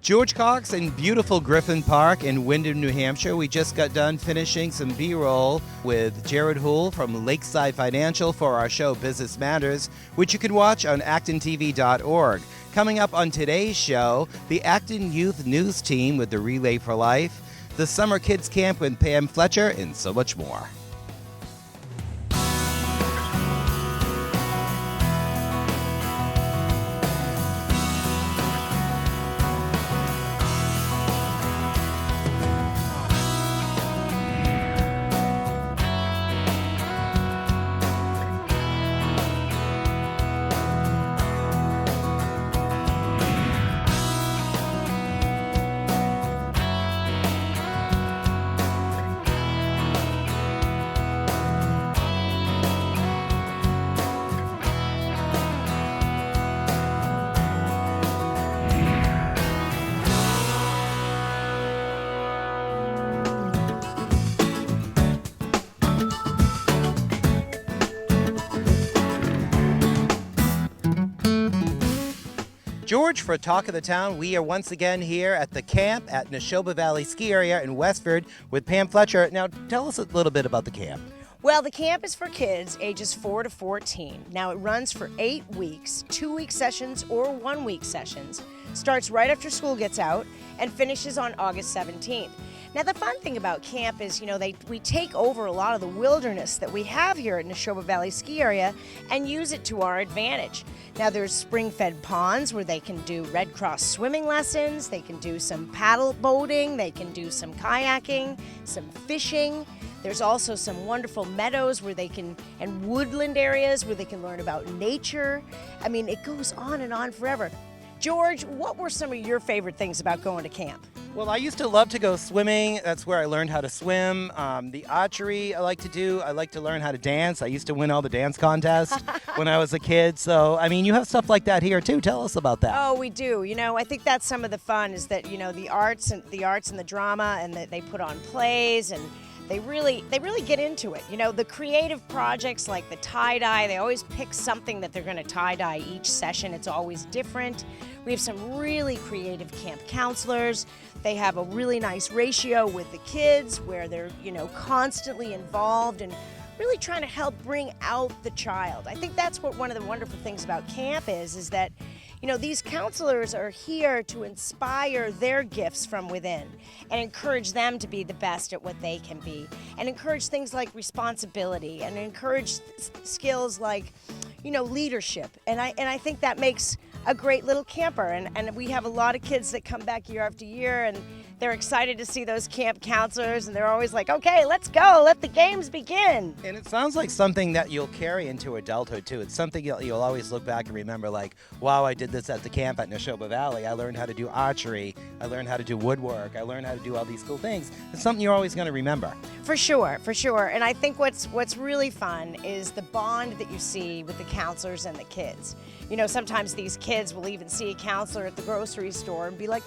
George Cox in beautiful Griffin Park in Wyndham, New Hampshire. We just got done finishing some B-roll with Jared Houle from Lakeside Financial for our show Business Matters, which you can watch on actontv.org. Coming up on today's show, the Acton Youth News Team with the Relay for Life, the Summer Kids Camp with Pam Fletcher, and so much more. George, for Talk of the Town, we are once again here at the camp at Nashoba Valley Ski Area in Westford with Pam Fletcher. Now, tell us a little bit about the camp. Well, the camp is for kids ages 4 to 14. Now, it runs for 8 weeks, 2-week sessions or 1-week sessions. Starts right after school gets out and finishes on August 17th. Now, the fun thing about camp is, we take over a lot of the wilderness that we have here at Nashoba Valley Ski Area and use it to our advantage. Now, there's spring-fed ponds where they can do Red Cross swimming lessons, they can do some paddle boating, they can do some kayaking, some fishing. There's also some wonderful meadows where they can, and woodland areas where they can learn about nature. I mean, it goes on and on forever. George, what were some of your favorite things about going to camp? Well, I used to love to go swimming. That's where I learned how to swim. The archery I like to do. I like to learn how to dance. I used to win all the dance contests when I was a kid. So, I mean, you have stuff like that here too. Tell us about that. Oh, we do. I think that's some of the fun is that, the arts and the drama, and that they put on plays, and they really get into it. The creative projects like the tie-dye, they always pick something that they're going to tie-dye each session. It's always different. We have some really creative camp counselors. They have a really nice ratio with the kids where they're, constantly involved and really trying to help bring out the child. I think that's what one of the wonderful things about camp is that, these counselors are here to inspire their gifts from within and encourage them to be the best at what they can be, and encourage things like responsibility, and encourage skills like, leadership. And I think that makes a great little camper. And we have a lot of kids that come back year after year, and they're excited to see those camp counselors, and they're always like, okay, let's go, let the games begin. And it sounds like something that you'll carry into adulthood too. It's something you'll always look back and remember, like, wow, I did this at the camp at Nashoba Valley. I learned how to do archery. I learned how to do woodwork. I learned how to do all these cool things. It's something you're always going to remember. For sure. And I think what's really fun is the bond that you see with the counselors and the kids. Sometimes these kids will even see a counselor at the grocery store and be like,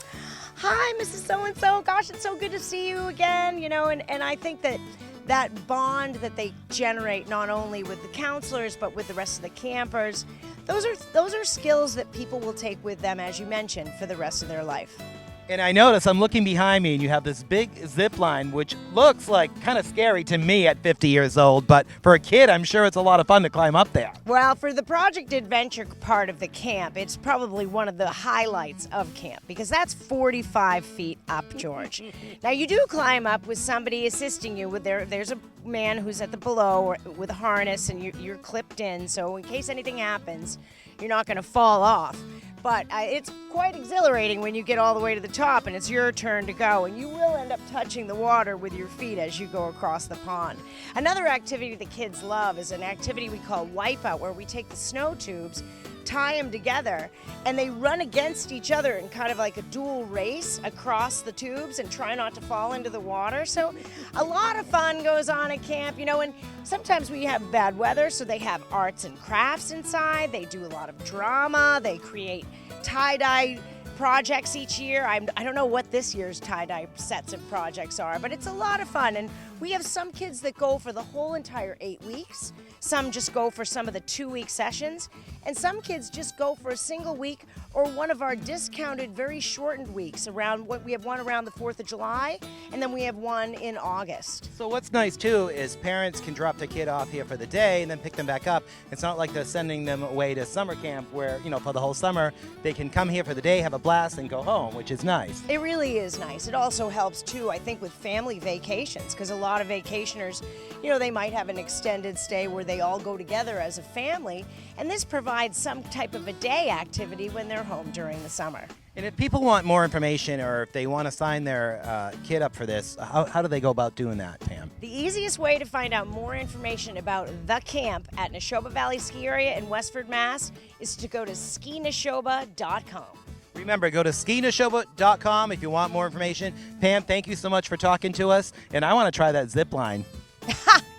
hi, Mrs. So-and-so, gosh, it's so good to see you again, and I think that bond that they generate not only with the counselors but with the rest of the campers, those are skills that people will take with them, as you mentioned, for the rest of their life. And I notice I'm looking behind me and you have this big zip line, which looks like kind of scary to me at 50 years old, but for a kid, I'm sure it's a lot of fun to climb up there. Well, for the Project Adventure part of the camp, it's probably one of the highlights of camp because that's 45 feet up, George. Now, you do climb up with somebody assisting you. There's a man who's at the below with a harness, and you're clipped in, so in case anything happens, you're not going to fall off. But it's quite exhilarating when you get all the way to the top and it's your turn to go, and you will end up touching the water with your feet as you go across the pond. Another activity the kids love is an activity we call Wipeout, where we take the snow tubes, tie them together, and they run against each other in kind of like a dual race across the tubes and try not to fall into the water. So a lot of fun goes on at camp, and sometimes we have bad weather, so they have arts and crafts inside. They do a lot of drama. They create tie-dye projects each year. I don't know what this year's tie-dye sets of projects are, but it's a lot of fun. And we have some kids that go for the whole entire 8 weeks. Some just go for some of the 2-week sessions. And some kids just go for a single week or one of our discounted, very shortened weeks. We have one around the 4th of July, and then we have one in August. So what's nice too is parents can drop their kid off here for the day and then pick them back up. It's not like they're sending them away to summer camp where, for the whole summer, they can come here for the day, have a blast, and go home, which is nice. It really is nice. It also helps too, I think, with family vacations, because a lot of vacationers, they might have an extended stay where they all go together as a family, and this provides some type of a day activity when they're home during the summer. And if people want more information or if they want to sign their kid up for this, how do they go about doing that, Pam? The easiest way to find out more information about the camp at Nashoba Valley Ski Area in Westford, Mass. is to go to acton-ma.gov. Remember, go to acton-ma.gov if you want more information. Pam, thank you so much for talking to us, and I want to try that zip line.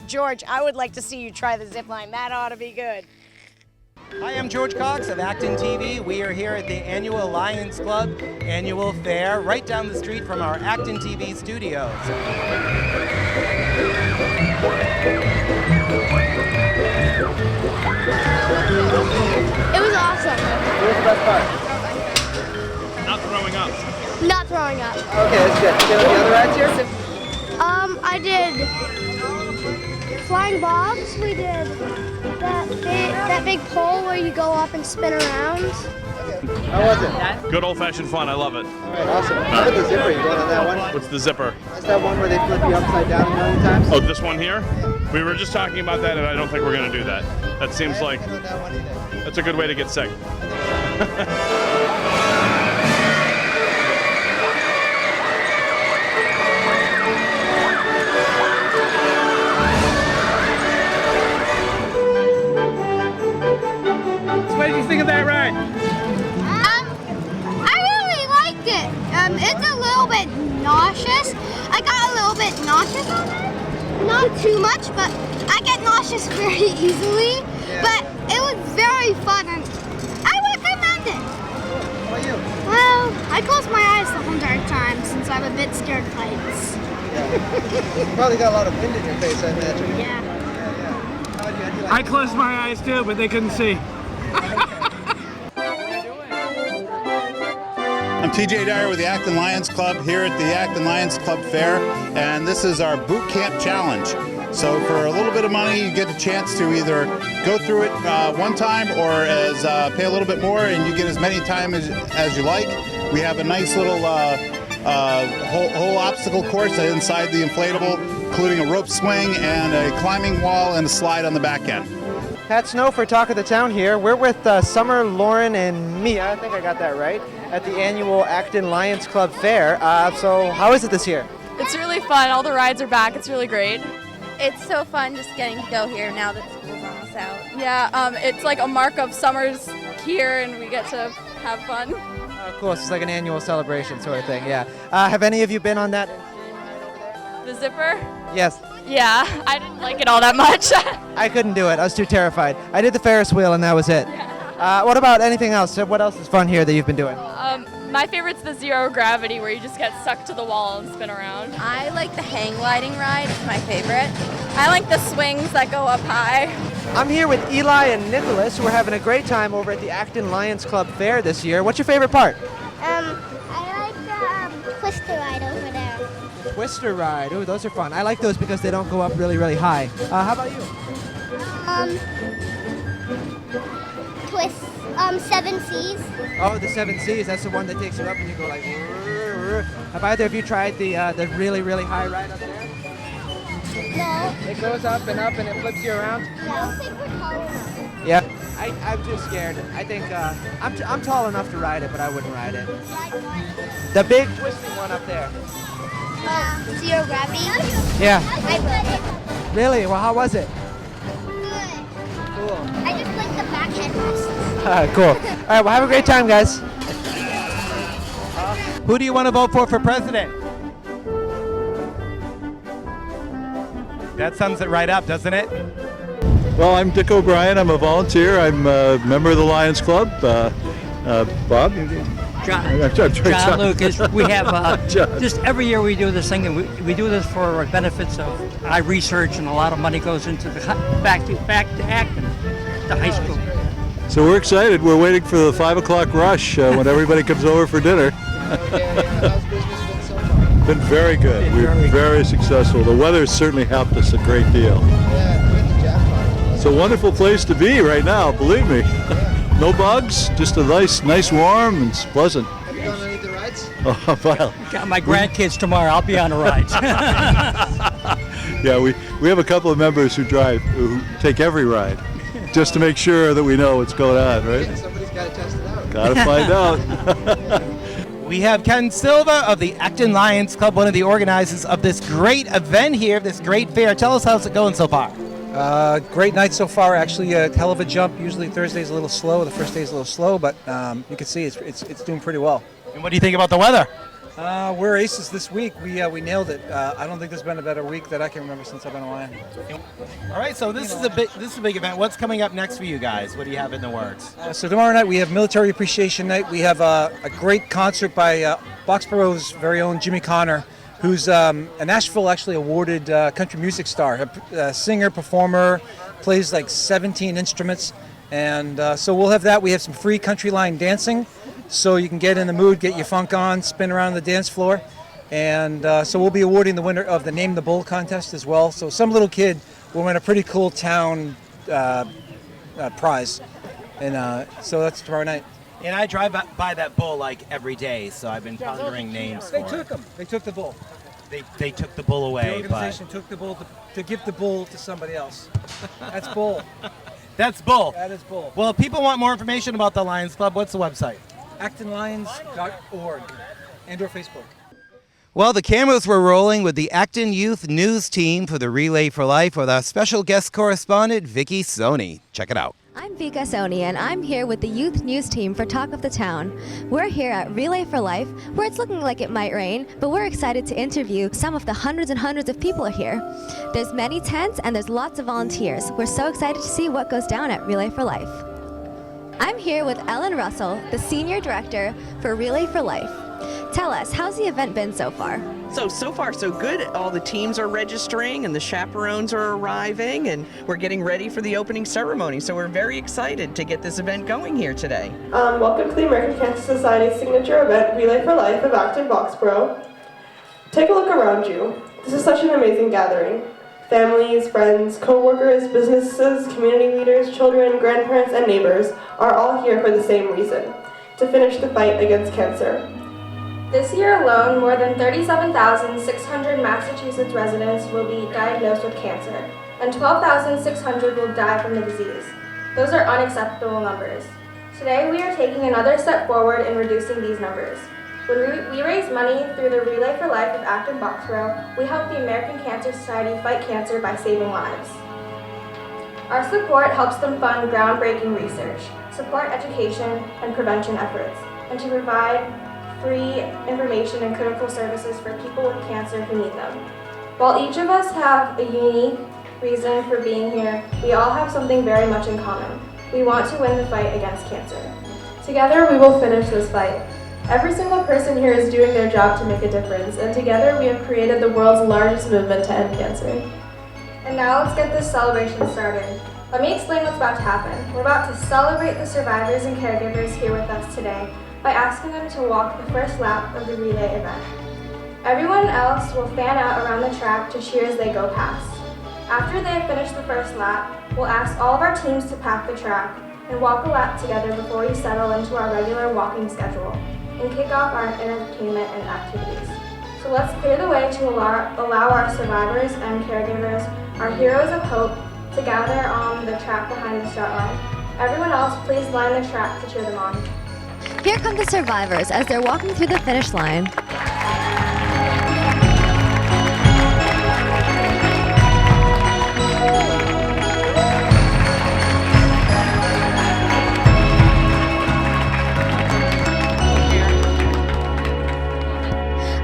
George, I would like to see you try the zip line. That ought to be good. Hi, I'm George Cox of ActonTV. We are here at the annual Lions Club annual fair right down the street from our ActonTV studios. It was awesome. What was the best part? Not throwing up. Not throwing up. Okay, that's good. Did you get on the other rides here? I did flying bobs. We did that big pole where you go up and spin around. How was it? Good old-fashioned fun. I love it. All right, awesome. How about the zipper? You going on that one? What's the zipper? That's that one where they flip you upside down a million times? Oh, this one here? We were just talking about that, and I don't think we're going to do that. That seems like I haven't done that one either. that's a good way to get sick. What did you think of that ride? I really liked it. It's a little bit nauseous. I got a little bit nauseous on it. Not too much, but I get nauseous very easily. Yeah. But it was very fun, and I recommend it. How about you? Well, I closed my eyes the whole entire time since I'm a bit scared of heights. You probably got a lot of wind in your face, I imagine. Yeah. How about you? How'd you like I it? closed my eyes too, but they couldn't see. I'm TJ Dyer with the Acton Lions Club here at the Acton Lions Club Fair, and this is our boot camp challenge. So for a little bit of money, you get a chance to either go through it one time or pay a little bit more, and you get as many times as you like. We have a nice little whole obstacle course inside the inflatable, including a rope swing and a climbing wall and a slide on the back end. Pat Snow for Talk of the Town here. We're with Summer, Lauren, and Mia. I think I got that right. At the annual Acton Lions Club Fair. So how is it this year? It's really fun. All the rides are back. It's really great. It's so fun just getting to go here now that school's almost out. Yeah, it's like a mark of summer's here, and we get to have fun. Of course, it's like an annual celebration sort of thing, yeah. Have any of you been on that? The zipper? Yes. Yeah, I didn't like it all that much. I couldn't do it. I was too terrified. I did the Ferris wheel and that was it. What about anything else? What else is fun here that you've been doing? My favorite's the zero gravity, where you just get stuck to the wall and spin around. I like the hang gliding ride. It's my favorite. I like the swings that go up high. I'm here with Eli and Nicholas. We're having a great time over at the Acton Lions Club Fair this year. What's your favorite part? I like the twister ride over there. Twister ride. Ooh, those are fun. I like those because they don't go up really, really high. How about you? Twist. 7 Seas. Oh, the 7 Seas. That's the one that takes you up and you go like. Have either of you tried the really, really high ride up there? No. It goes up and it flips you around. I don't think we're tall enough. Yeah. I'm just scared. I think I'm tall enough to ride it, but I wouldn't ride it. The big twisting one up there. Zero gravity. Yeah. I rode it. Really? Well, how was it? Good. Cool. I just like the back headrest. Cool. All right. Well, have a great time, guys. Who do you want to vote for president? That sums it right up, doesn't it? Well, I'm Dick O'Brien. I'm a volunteer. I'm a member of the Lions Club. Bob? John Lucas. We have just every year we do this thing, and we do this for benefits of I research, and a lot of money goes into the back to Acton, the high school. So we're excited. We're waiting for the 5 o'clock rush when everybody comes over for dinner. How's business been so far? Been very good. We're very successful. The weather's certainly helped us a great deal. Yeah, you hit the jackpot. It's a wonderful place to be right now, believe me. No bugs, just a nice warm and it's pleasant. Have you gone on any of the rides? Oh, well. Got my grandkids tomorrow. I'll be on a ride. Yeah, we have a couple of members who take every ride just to make sure that we know what's going on, right? Yeah, somebody's got to test it out. Got to find out. We have Ken Silva of the Acton Lions Club, one of the organizers of this great event here, this great fair. Tell us how's it going so far. Great night so far. Actually, a hell of a jump. Usually Thursday's a little slow. The first day's a little slow, but you can see it's doing pretty well. And what do you think about the weather? We're aces this week. We nailed it. I don't think there's been a better week that I can remember since I've been a Lion. All right, so this is a big event. What's coming up next for you guys? What do you have in the works? So tomorrow night we have Military Appreciation Night. We have a great concert by Boxborough's very own Jimmy Connor, who's a Nashville actually awarded country music star, a singer, performer, plays like 17 instruments. And so we'll have that. We have some free country line dancing, so you can get in the mood, get your funk on, spin around the dance floor. And so we'll be awarding the winner of the Name the Bull contest as well. So some little kid will win a pretty cool town prize. And so that's tomorrow night. And I drive by that bull like every day, so I've been pondering names for They took him. They took the bull. They took the bull away. The organization took the bull to give the bull to somebody else. That's bull. That's bull. That is bull. Well, if people want more information about the Lions Club, what's the website? actonlions.org and or Facebook. Well, the cameras were rolling with the Acton Youth News team for the Relay for Life with our special guest correspondent, Vicky Soni. Check it out. I'm Vika Soni, and I'm here with the Youth News team for Talk of the Town. We're here at Relay for Life, where it's looking like it might rain, but we're excited to interview some of the hundreds and hundreds of people here. There's many tents, and there's lots of volunteers. We're so excited to see what goes down at Relay for Life. I'm here with Ellen Russell, the Senior Director for Relay for Life. Tell us, how's the event been so far? So far so good. All the teams are registering and the chaperones are arriving and we're getting ready for the opening ceremony. So we're very excited to get this event going here today. Welcome to the American Cancer Society's signature event, Relay for Life of Acton Boxborough. Take a look around you. This is such an amazing gathering. Families, friends, co-workers, businesses, community leaders, children, grandparents, and neighbors are all here for the same reason, to finish the fight against cancer. This year alone, more than 37,600 Massachusetts residents will be diagnosed with cancer, and 12,600 will die from the disease. Those are unacceptable numbers. Today, we are taking another step forward in reducing these numbers. When we raise money through the Relay for Life of Acton Boxborough, we help the American Cancer Society fight cancer by saving lives. Our support helps them fund groundbreaking research, support education and prevention efforts, and to provide free information and critical services for people with cancer who need them. While each of us have a unique reason for being here, we all have something very much in common. We want to win the fight against cancer. Together, we will finish this fight. Every single person here is doing their job to make a difference, and together we have created the world's largest movement to end cancer. And now let's get this celebration started. Let me explain what's about to happen. We're about to celebrate the survivors and caregivers here with us today by asking them to walk the first lap of the relay event. Everyone else will fan out around the track to cheer as they go past. After they have finished the first lap, we'll ask all of our teams to pack the track and walk a lap together before we settle into our regular walking schedule and kick off our entertainment and activities. So let's clear the way to allow our survivors and caregivers, our heroes of hope, to gather on the track behind the start line. Everyone else, please line the track to cheer them on. Here come the survivors as they're walking through the finish line.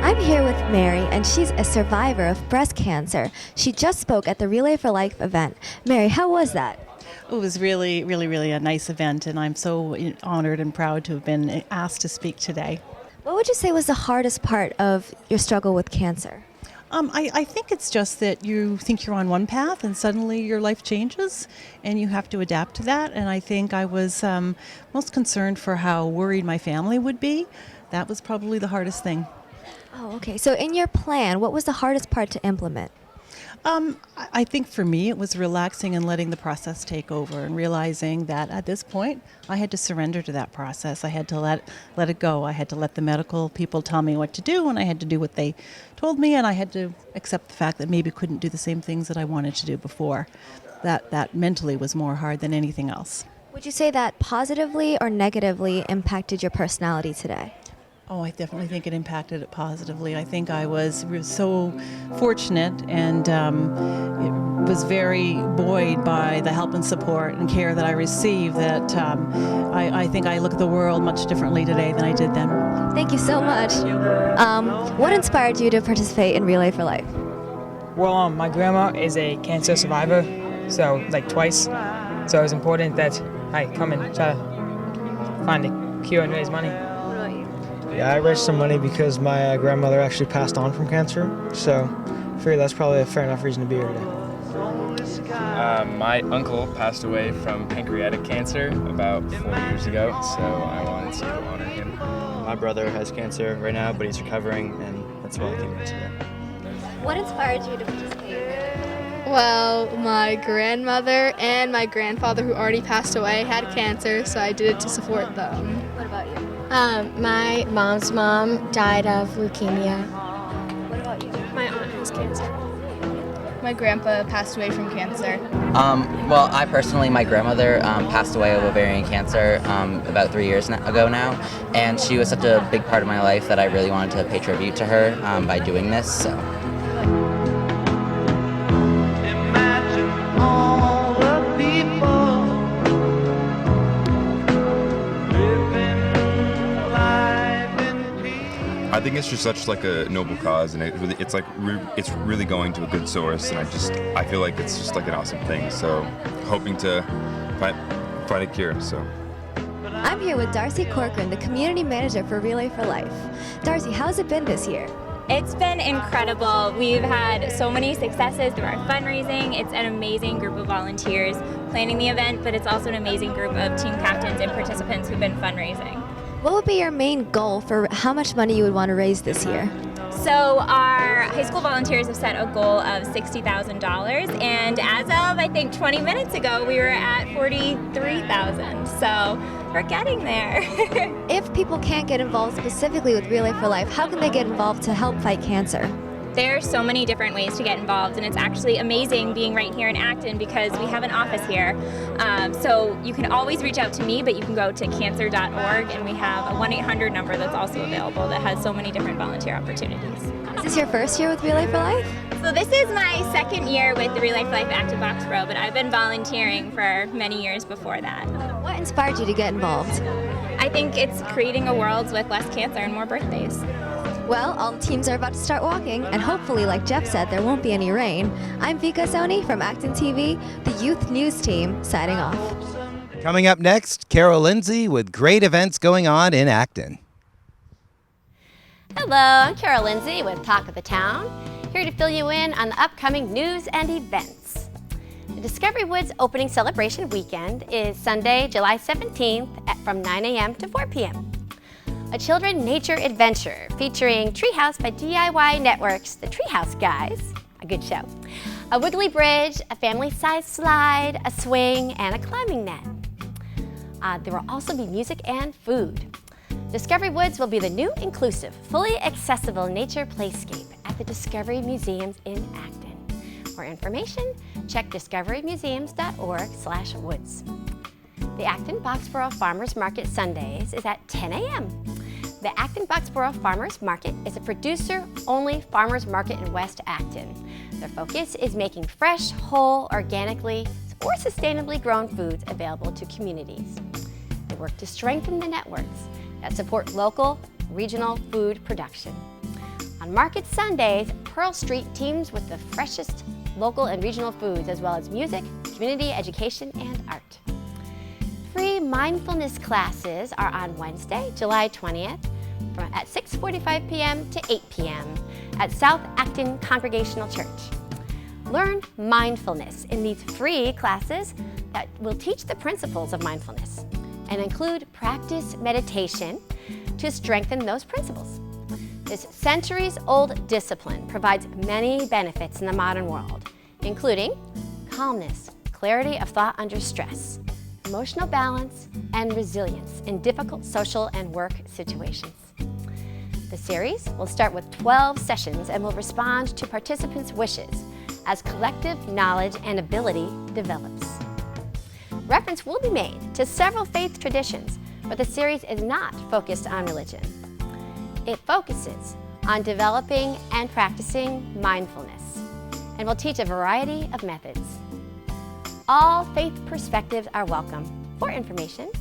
I'm here with Mary, and she's a survivor of breast cancer. She just spoke at the Relay for Life event. Mary, how was that? It was really a nice event, and I'm so honored and proud to have been asked to speak today. What would you say was the hardest part of your struggle with cancer? I think it's just that you think you're on one path and suddenly your life changes and you have to adapt to that. And I think I was most concerned for how worried my family would be. That was probably the hardest thing. Oh, okay. So in your plan, what was the hardest part to implement? I think for me it was relaxing and letting the process take over and realizing that at this point I had to surrender to that process. I had to let it go. I had to let the medical people tell me what to do, and I had to do what they told me, and I had to accept the fact that maybe couldn't do the same things that I wanted to do before. That mentally was more hard than anything else. Would you say that positively or negatively impacted your personality today? Oh, I definitely think it impacted it positively. I think I was so fortunate and was very buoyed by the help and support and care that I received that I think I look at the world much differently today than I did then. Thank you so much. What inspired you to participate in Relay for Life? Well, my grandma is a cancer survivor, so like twice. So it was important that I come and try to find a cure and raise money. Yeah, I raised some money because my grandmother actually passed on from cancer, so I figured that's probably a fair enough reason to be here today. My uncle passed away from pancreatic cancer about 4 years ago, so I wanted to honor him. My brother has cancer right now, but he's recovering, and that's why I came here today. What inspired you to participate? Well, my grandmother and my grandfather, who already passed away, had cancer, so I did it to support them. What about you? My mom's mom died of leukemia. What about you? My aunt has cancer. My grandpa passed away from cancer. Well, I personally, my grandmother passed away of ovarian cancer about 3 years ago now, and she was such a big part of my life that I really wanted to pay tribute to her by doing this. So. I think it's just such like a noble cause, and it's like it's really going to a good source, and I feel like it's just like an awesome thing. So, hoping to find a cure. So. I'm here with Darcy Corcoran, the community manager for Relay for Life. Darcy, how's it been this year? It's been incredible. We've had so many successes through our fundraising. It's an amazing group of volunteers planning the event, but it's also an amazing group of team captains and participants who've been fundraising. What would be your main goal for how much money you would want to raise this year? So our high school volunteers have set a goal of $60,000, and as of I think 20 minutes ago we were at $43,000. So we're getting there. If people can't get involved specifically with Relay for Life, how can they get involved to help fight cancer? There are so many different ways to get involved, and it's actually amazing being right here in Acton because we have an office here. So you can always reach out to me, but you can go to cancer.org, and we have a 1-800 number that's also available that has so many different volunteer opportunities. Is this your first year with Relay for Life? So this is my second year with the Relay for Life Acton Boxborough, but I've been volunteering for many years before that. What inspired you to get involved? I think it's creating a world with less cancer and more birthdays. Well, all the teams are about to start walking, and hopefully, like Jeff said, there won't be any rain. I'm Vika Soni from ActonTV, the youth news team, signing off. Coming up next, Carol Lindsay with great events going on in Acton. Hello, I'm Carol Lindsay with Talk of the Town, here to fill you in on the upcoming news and events. The Discovery Woods opening celebration weekend is Sunday, July 17th from 9 a.m. to 4 p.m. A children nature adventure featuring Treehouse by DIY Network's The Treehouse Guys, a good show, a wiggly bridge, a family-sized slide, a swing, and a climbing net. There will also be music and food. Discovery Woods will be the new inclusive, fully accessible nature playscape at the Discovery Museums in Acton. For information, check discoverymuseums.org/woods. The Acton Boxborough Farmers Market Sundays is at 10 a.m. The Acton Boxborough Farmers Market is a producer-only farmers market in West Acton. Their focus is making fresh, whole, organically, or sustainably grown foods available to communities. They work to strengthen the networks that support local, regional food production. On Market Sundays, Pearl Street teams with the freshest local and regional foods, as well as music, community education, and art. Free mindfulness classes are on Wednesday, July 20th at 6:45 p.m. to 8 p.m. at South Acton Congregational Church. Learn mindfulness in these free classes that will teach the principles of mindfulness and include practice meditation to strengthen those principles. This centuries-old discipline provides many benefits in the modern world, including calmness, clarity of thought under stress, emotional balance, and resilience in difficult social and work situations. The series will start with 12 sessions and will respond to participants' wishes as collective knowledge and ability develops. Reference will be made to several faith traditions, but the series is not focused on religion. It focuses on developing and practicing mindfulness and will teach a variety of methods. All faith perspectives are welcome. For information,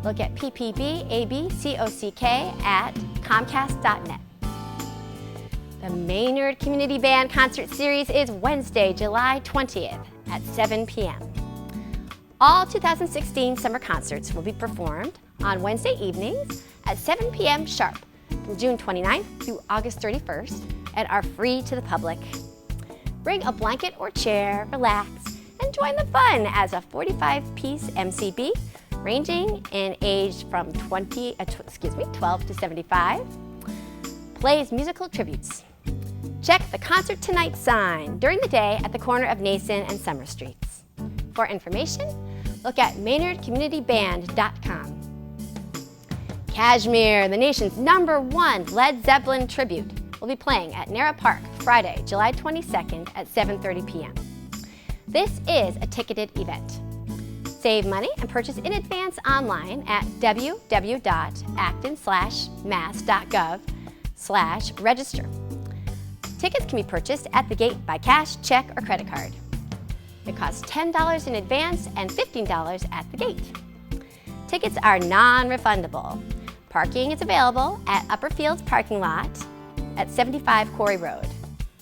look at ppbabcock at comcast.net. The Maynard Community Band Concert Series is Wednesday, July 20th at 7 p.m. All 2016 summer concerts will be performed on Wednesday evenings at 7 p.m. sharp from June 29th through August 31st and are free to the public. Bring a blanket or chair, relax, and join the fun as a 45-piece MCB ranging in age from 12 to 75 plays musical tributes. Check the Concert Tonight sign during the day at the corner of Nason and Summer Streets. For information, look at maynardcommunityband.com. Kashmir, the nation's #1 Led Zeppelin tribute, will be playing at Nara Park Friday, July 22nd at 7:30 p.m. This is a ticketed event. Save money and purchase in advance online at www.acton-ma.gov/register. Tickets can be purchased at the gate by cash, check, or credit card. It costs $10 in advance and $15 at the gate. Tickets are non-refundable. Parking is available at Upper Fields parking lot at 75 Quarry Road.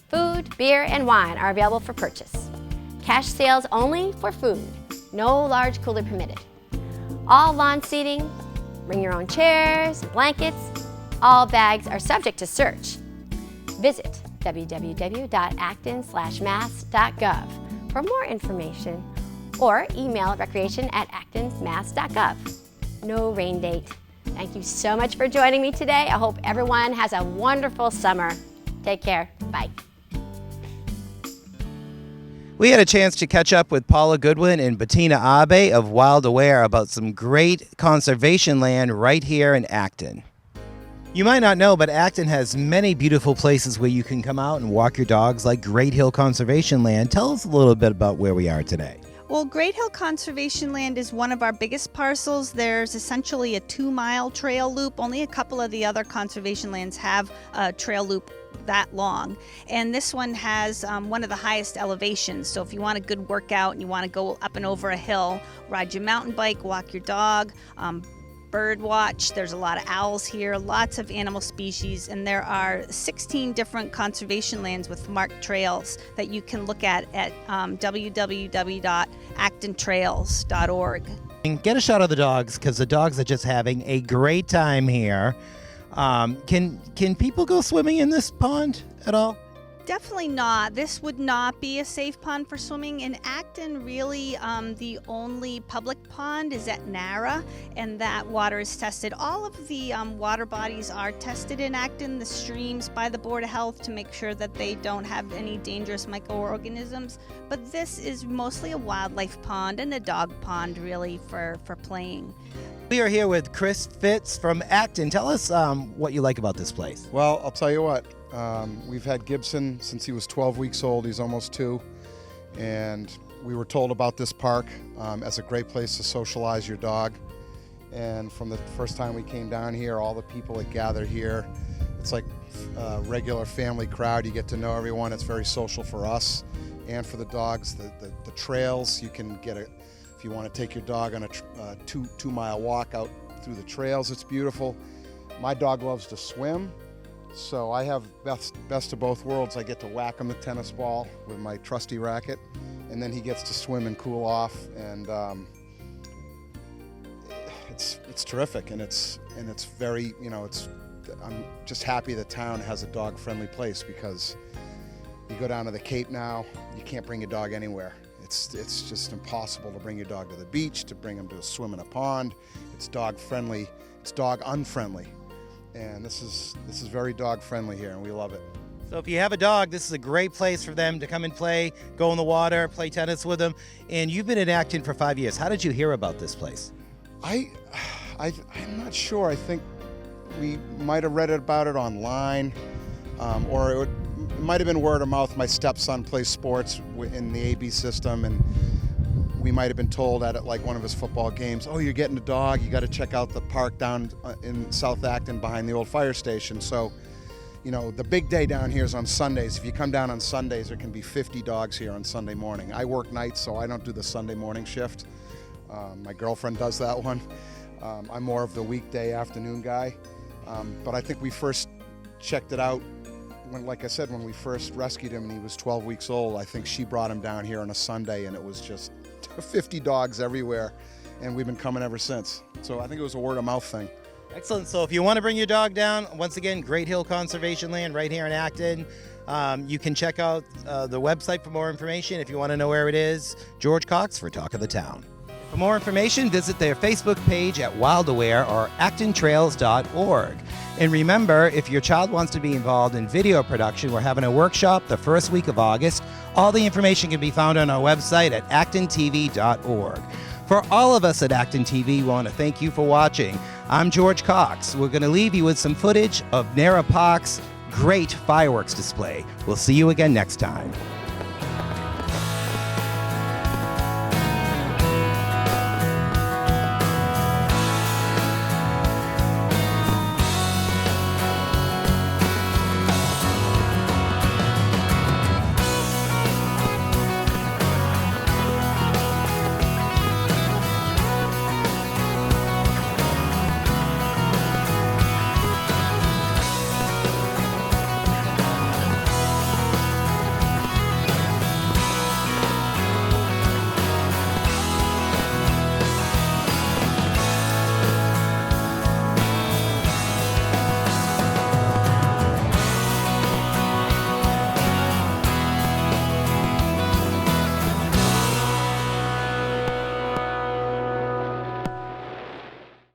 Food, beer, and wine are available for purchase. Cash sales only for food. No large cooler permitted. All lawn seating, bring your own chairs, blankets. All bags are subject to search. Visit www.acton-ma.gov for more information or email recreation@acton-ma.gov. No rain date. Thank you so much for joining me today. I hope everyone has a wonderful summer. Take care. Bye. We had a chance to catch up with Paula Goodwin and Bettina Abe of Wild Aware about some great conservation land right here in Acton. You might not know, but Acton has many beautiful places where you can come out and walk your dogs, like Great Hill Conservation Land. Tell us a little bit about where we are today. Well, Great Hill Conservation Land is one of our biggest parcels. There's essentially a 2-mile trail loop. Only a couple of the other conservation lands have a trail loop that long, and this one has one of the highest elevations. So if you want a good workout and you want to go up and over a hill, ride your mountain bike, walk your dog, bird watch. There's a lot of owls here, lots of animal species, and there are 16 different conservation lands with marked trails that you can look at www.actontrails.org. And get a shot of the dogs, because the dogs are just having a great time here. Can people go swimming in this pond at all? Definitely not. This would not be a safe pond for swimming. In Acton, really, the only public pond is at Nara, and that water is tested. All of the water bodies are tested in Acton, the streams by the Board of Health, to make sure that they don't have any dangerous microorganisms. But this is mostly a wildlife pond and a dog pond, really, for playing. We are here with Chris Fitz from Acton. Tell us what you like about this place. Well, I'll tell you what. We've had Gibson since he was 12 weeks old. He's almost 2. And we were told about this park as a great place to socialize your dog. And from the first time we came down here, all the people that gather here, it's like a regular family crowd. You get to know everyone. It's very social for us and for the dogs. The trails, you can get if you want to take your dog on a 2-mile walk out through the trails, it's beautiful. My dog loves to swim. So I have best of both worlds. I get to whack him the tennis ball with my trusty racket, and then he gets to swim and cool off, and it's terrific, and it's very, it's I'm just happy the town has a dog-friendly place, because you go down to the Cape now, you can't bring your dog anywhere. It's just impossible to bring your dog to the beach, to bring him to swim in a pond. It's dog-friendly. It's dog-unfriendly. And this is very dog-friendly here, and we love it. So if you have a dog, this is a great place for them to come and play, go in the water, play tennis with them. And you've been in Acton for 5 years. How did you hear about this place? I'm not sure. I think we might have read about it online, or it might have been word of mouth. My stepson plays sports in the AB system, and we might have been told at like one of his football games, oh, you're getting a dog, you got to check out the park down in South Acton behind the old fire station. So, you know, the big day down here is on Sundays. If you come down on Sundays, there can be 50 dogs here on Sunday morning. I work nights, so I don't do the Sunday morning shift. My girlfriend does that one. I'm more of the weekday afternoon guy. But I think we first checked it out when, like I said, when we first rescued him and he was 12 weeks old. I think she brought him down here on a Sunday, and it was just 50 dogs everywhere, and we've been coming ever since. So I think it was a word of mouth thing. Excellent. So if you want to bring your dog down, once again, Great Hill Conservation Land right here in Acton. You can check out the website for more information if you want to know where it is. George Cox for Talk of the Town. For more information, visit their Facebook page at WildAware or actontrails.org. And remember, if your child wants to be involved in video production, we're having a workshop the first week of August. All the information can be found on our website at actontv.org. For all of us at Acton TV, we want to thank you for watching. I'm George Cox. We're going to leave you with some footage of Nara Park's great fireworks display. We'll see you again next time.